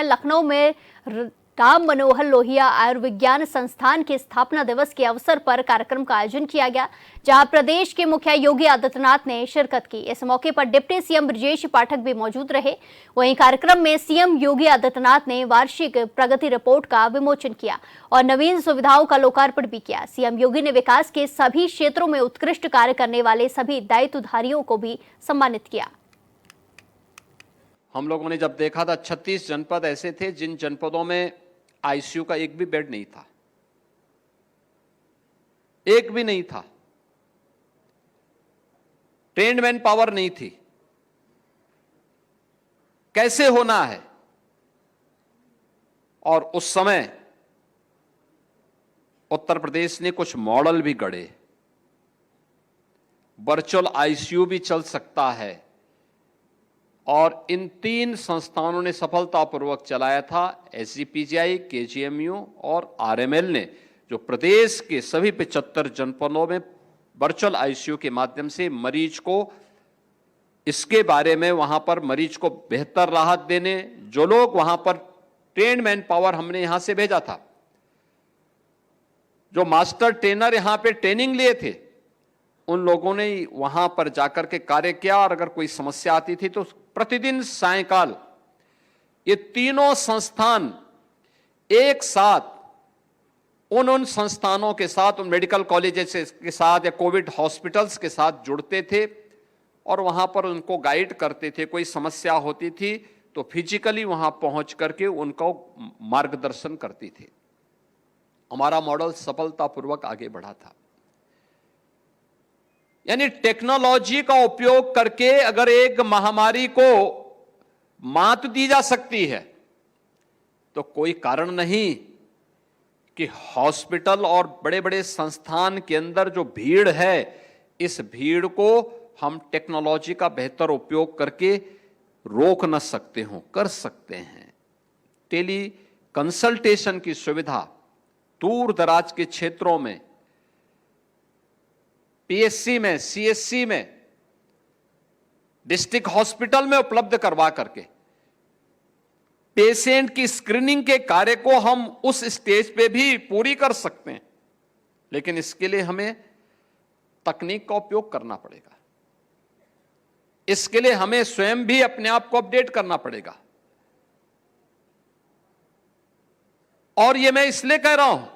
लखनऊ में राम मनोहर लोहिया आयुर्विज्ञान संस्थान के स्थापना दिवस के अवसर पर कार्यक्रम का आयोजन किया गया, जहां प्रदेश के मुखिया योगी आदित्यनाथ ने शिरकत की। इस मौके पर डिप्टी सीएम ब्रजेश पाठक भी मौजूद रहे। वहीं कार्यक्रम में सीएम योगी आदित्यनाथ ने वार्षिक प्रगति रिपोर्ट का विमोचन किया और नवीन सुविधाओं का लोकार्पण भी किया। सीएम योगी ने विकास के सभी क्षेत्रों में उत्कृष्ट कार्य करने वाले सभी दायित्वधारियों को भी सम्मानित किया। हम लोगों ने जब देखा था 36 जनपद ऐसे थे जिन जनपदों में आईसीयू का एक भी बेड नहीं था, एक भी नहीं था। ट्रेन्ड मैन पावर नहीं थी। कैसे होना है? और उस समय उत्तर प्रदेश ने कुछ मॉडल भी गढ़े। वर्चुअल आईसीयू भी चल सकता है और इन 3 संस्थानों ने सफलतापूर्वक चलाया था। एसजीपीजीआई, केजीएमयू और आरएमएल ने जो प्रदेश के सभी 75 जनपदों में वर्चुअल आईसीयू के माध्यम से मरीज को इसके बारे में वहां पर मरीज को बेहतर राहत देने, जो लोग वहां पर ट्रेन्ड मैन पावर हमने यहां से भेजा था, जो मास्टर ट्रेनर यहां पे ट्रेनिंग लिए थे, उन लोगों ने वहां पर जाकर के कार्य किया और अगर कोई समस्या आती थी तो प्रतिदिन सायंकाल ये तीनों संस्थान एक साथ उन संस्थानों के साथ, उन मेडिकल कॉलेजेस के साथ या कोविड हॉस्पिटल्स के साथ जुड़ते थे और वहां पर उनको गाइड करते थे। कोई समस्या होती थी तो फिजिकली वहां पहुंच करके उनको मार्गदर्शन करती थी। हमारा मॉडल सफलतापूर्वक आगे बढ़ा था। यानी टेक्नोलॉजी का उपयोग करके अगर एक महामारी को मात दी जा सकती है तो कोई कारण नहीं कि हॉस्पिटल और बड़े बड़े संस्थान के अंदर जो भीड़ है, इस भीड़ को हम टेक्नोलॉजी का बेहतर उपयोग करके रोक न सकते हो, कर सकते हैं। टेली कंसल्टेशन की सुविधा दूर दराज के क्षेत्रों में, पीएससी में, सीएससी में, डिस्ट्रिक्ट हॉस्पिटल में उपलब्ध करवा करके पेशेंट की स्क्रीनिंग के कार्य को हम उस स्टेज पे भी पूरी कर सकते हैं। लेकिन इसके लिए हमें तकनीक का उपयोग करना पड़ेगा। इसके लिए हमें स्वयं भी अपने आप को अपडेट करना पड़ेगा। और यह मैं इसलिए कह रहा हूं,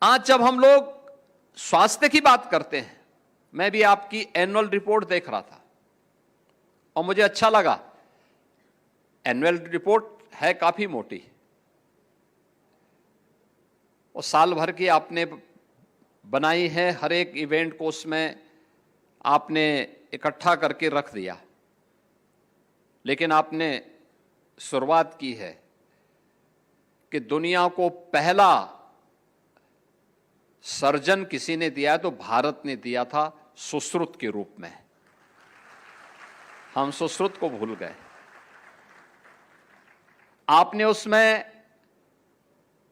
आज जब हम लोग स्वास्थ्य की बात करते हैं, मैं भी आपकी एनुअल रिपोर्ट देख रहा था और मुझे अच्छा लगा। एनुअल रिपोर्ट है काफी मोटी, और साल भर की आपने बनाई है। हर एक इवेंट को उसमें आपने इकट्ठा करके रख दिया, लेकिन आपने शुरुआत की है कि दुनिया को पहला सर्जन किसी ने दिया है तो भारत ने दिया था, सुश्रुत के रूप में। हम सुश्रुत को भूल गए। आपने उसमें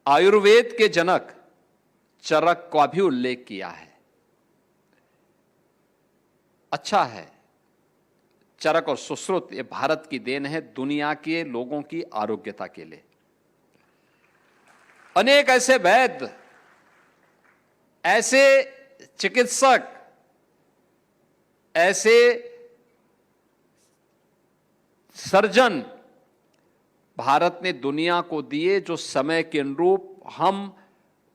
आयुर्वेद के जनक चरक का भी उल्लेख किया है। अच्छा है, चरक और सुश्रुत ये भारत की देन है दुनिया के लोगों की आरोग्यता के लिए। अनेक ऐसे वैद्य, ऐसे चिकित्सक, ऐसे सर्जन भारत ने दुनिया को दिए, जो समय के अनुरूप हम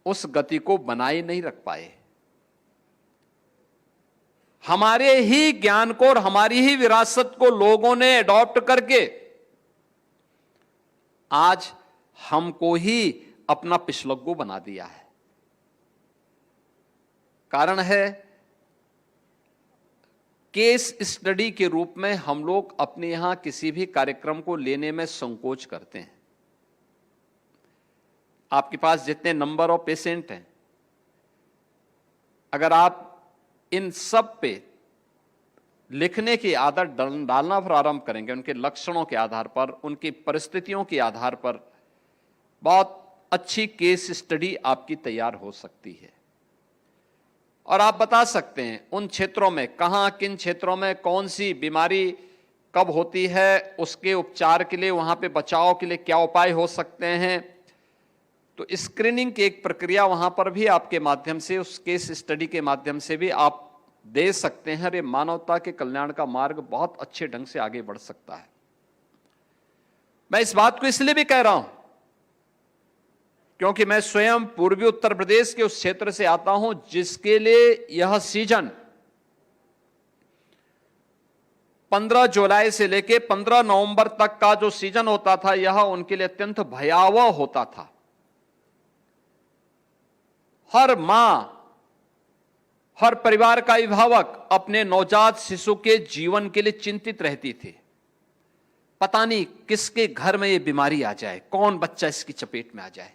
उस गति को बनाए नहीं रख पाए। हमारे ही ज्ञान को और हमारी ही विरासत को लोगों ने अडॉप्ट करके आज हमको ही अपना पिछलग्गू बना दिया है। कारण है केस स्टडी के रूप में हम लोग अपने यहां किसी भी कार्यक्रम को लेने में संकोच करते हैं। आपके पास जितने नंबर ऑफ पेशेंट हैं, अगर आप इन सब पे लिखने की आदत डालना प्रारंभ करेंगे, उनके लक्षणों के आधार पर, उनकी परिस्थितियों के आधार पर, बहुत अच्छी केस स्टडी आपकी तैयार हो सकती है। और आप बता सकते हैं उन क्षेत्रों में कहां, किन क्षेत्रों में कौन सी बीमारी कब होती है, उसके उपचार के लिए, वहां पे बचाव के लिए क्या उपाय हो सकते हैं। तो स्क्रीनिंग की एक प्रक्रिया वहां पर भी आपके माध्यम से, उस केस स्टडी के माध्यम से भी आप दे सकते हैं। ये मानवता के कल्याण का मार्ग बहुत अच्छे ढंग से आगे बढ़ सकता है। मैं इस बात को इसलिए भी कह रहा हूं क्योंकि मैं स्वयं पूर्वी उत्तर प्रदेश के उस क्षेत्र से आता हूं जिसके लिए यह सीजन 15 जुलाई से लेकर 15 नवंबर तक का जो सीजन होता था, यह उनके लिए अत्यंत भयावह होता था। हर मां, हर परिवार का अभिभावक अपने नवजात शिशु के जीवन के लिए चिंतित रहती थी। पता नहीं किसके घर में यह बीमारी आ जाए, कौन बच्चा इसकी चपेट में आ जाए।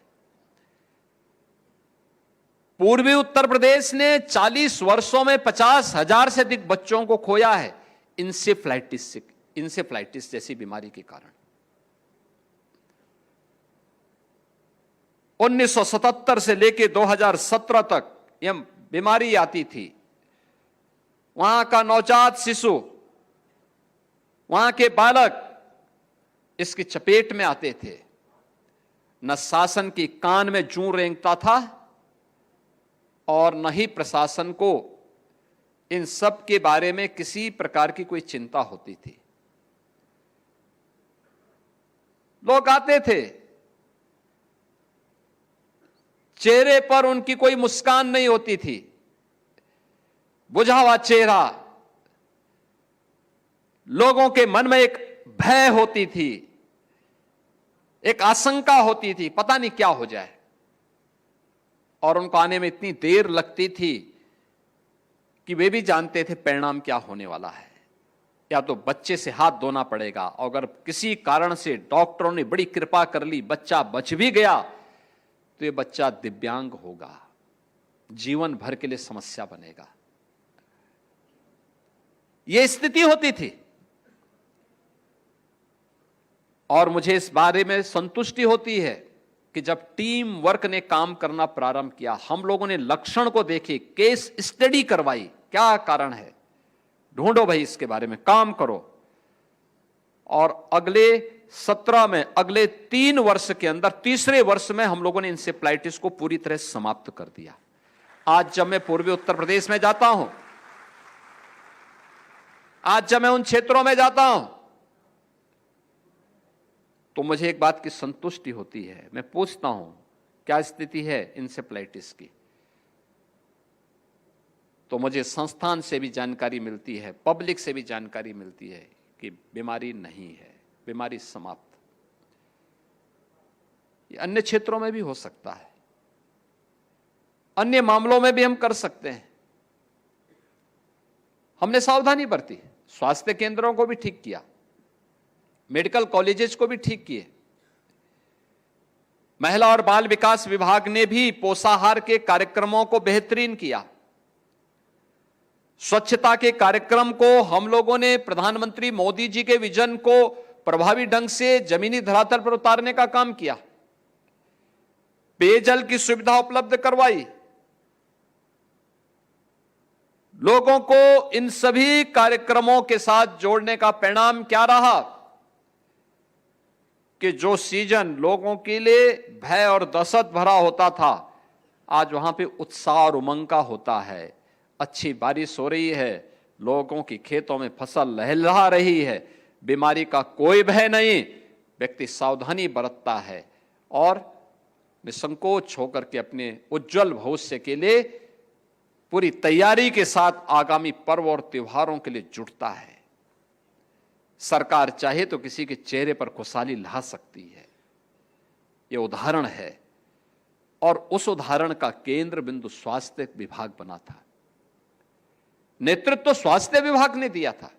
पूर्वी उत्तर प्रदेश ने 40 वर्षों में 50,000 से अधिक बच्चों को खोया है इंसेफ्लाइटिस जैसी बीमारी के कारण। 1977 से लेकर 2017 तक यह बीमारी आती थी। वहां का नवजात शिशु, वहां के बालक इसकी चपेट में आते थे। न शासन की कान में जूं रेंगता था और न ही प्रशासन को इन सब के बारे में किसी प्रकार की कोई चिंता होती थी। लोग आते थे, चेहरे पर उनकी कोई मुस्कान नहीं होती थी, बुझा हुआ चेहरा। लोगों के मन में एक भय होती थी, एक आशंका होती थी, पता नहीं क्या हो जाए। और उनको आने में इतनी देर लगती थी कि वे भी जानते थे परिणाम क्या होने वाला है। या तो बच्चे से हाथ धोना पड़ेगा, और अगर किसी कारण से डॉक्टरों ने बड़ी कृपा कर ली, बच्चा बच भी गया, तो ये बच्चा दिव्यांग होगा, जीवन भर के लिए समस्या बनेगा। यह स्थिति होती थी। और मुझे इस बारे में संतुष्टि होती है कि जब टीम वर्क ने काम करना प्रारंभ किया, हम लोगों ने लक्षण को देखे, केस स्टडी करवाई, क्या कारण है, ढूंढो भाई, इसके बारे में काम करो। और अगले सत्र में, अगले 3 वर्ष के अंदर, तीसरे वर्ष में हम लोगों ने इंसेफ्लाइटिस को पूरी तरह समाप्त कर दिया। आज जब मैं पूर्वी उत्तर प्रदेश में जाता हूं, आज जब मैं उन क्षेत्रों में जाता हूं, तो मुझे एक बात की संतुष्टि होती है। मैं पूछता हूं क्या स्थिति है इंसेफ्लाइटिस की, तो मुझे संस्थान से भी जानकारी मिलती है, पब्लिक से भी जानकारी मिलती है कि बीमारी नहीं है, बीमारी समाप्त। ये अन्य क्षेत्रों में भी हो सकता है, अन्य मामलों में भी हम कर सकते हैं। हमने सावधानी बरती, स्वास्थ्य केंद्रों को भी ठीक किया, मेडिकल कॉलेजेस को भी ठीक किए। महिला और बाल विकास विभाग ने भी पोषाहार के कार्यक्रमों को बेहतरीन किया। स्वच्छता के कार्यक्रम को हम लोगों ने प्रधानमंत्री मोदी जी के विजन को प्रभावी ढंग से जमीनी धरातल पर उतारने का काम किया। पेयजल की सुविधा उपलब्ध करवाई। लोगों को इन सभी कार्यक्रमों के साथ जोड़ने का परिणाम क्या रहा कि जो सीजन लोगों के लिए भय और दहशत भरा होता था, आज वहां पे उत्साह और उमंग का होता है। अच्छी बारिश हो रही है, लोगों की खेतों में फसल लहलहा रही है, बीमारी का कोई भय नहीं, व्यक्ति सावधानी बरतता है और निसंकोच होकर के अपने उज्जवल भविष्य के लिए पूरी तैयारी के साथ आगामी पर्व और त्योहारों के लिए जुटता है। सरकार चाहे तो किसी के चेहरे पर खुशहाली ला सकती है। यह उदाहरण है, और उस उदाहरण का केंद्र बिंदु स्वास्थ्य विभाग बना था। नेतृत्व तो स्वास्थ्य विभाग ने दिया था,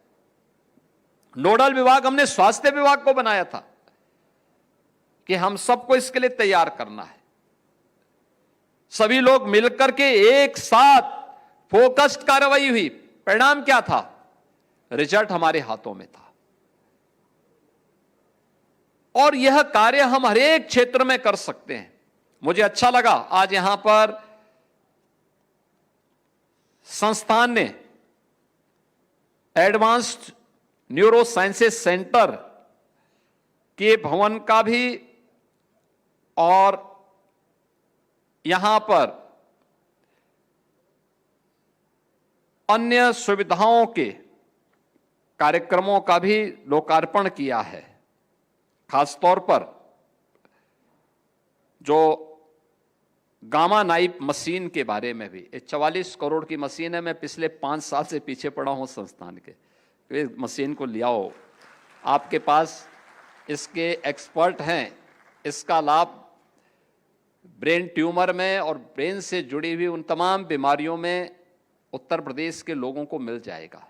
नोडल विभाग हमने स्वास्थ्य विभाग को बनाया था कि हम सबको इसके लिए तैयार करना है। सभी लोग मिलकर के एक साथ फोकस्ड कार्रवाई हुई। परिणाम क्या था? रिजल्ट हमारे हाथों में था। और यह कार्य हम हर एक क्षेत्र में कर सकते हैं। मुझे अच्छा लगा आज यहां पर संस्थान ने एडवांस्ड न्यूरो साइंसेस सेंटर के भवन का भी और यहां पर अन्य सुविधाओं के कार्यक्रमों का भी लोकार्पण किया है। खासतौर पर जो गामा नाइफ मशीन के बारे में भी, 44 करोड़ की मशीन है। मैं पिछले 5 साल से पीछे पड़ा हूं संस्थान के, इस मशीन को ले आओ, आपके पास इसके एक्सपर्ट हैं। इसका लाभ ब्रेन ट्यूमर में और ब्रेन से जुड़ी हुई उन तमाम बीमारियों में उत्तर प्रदेश के लोगों को मिल जाएगा।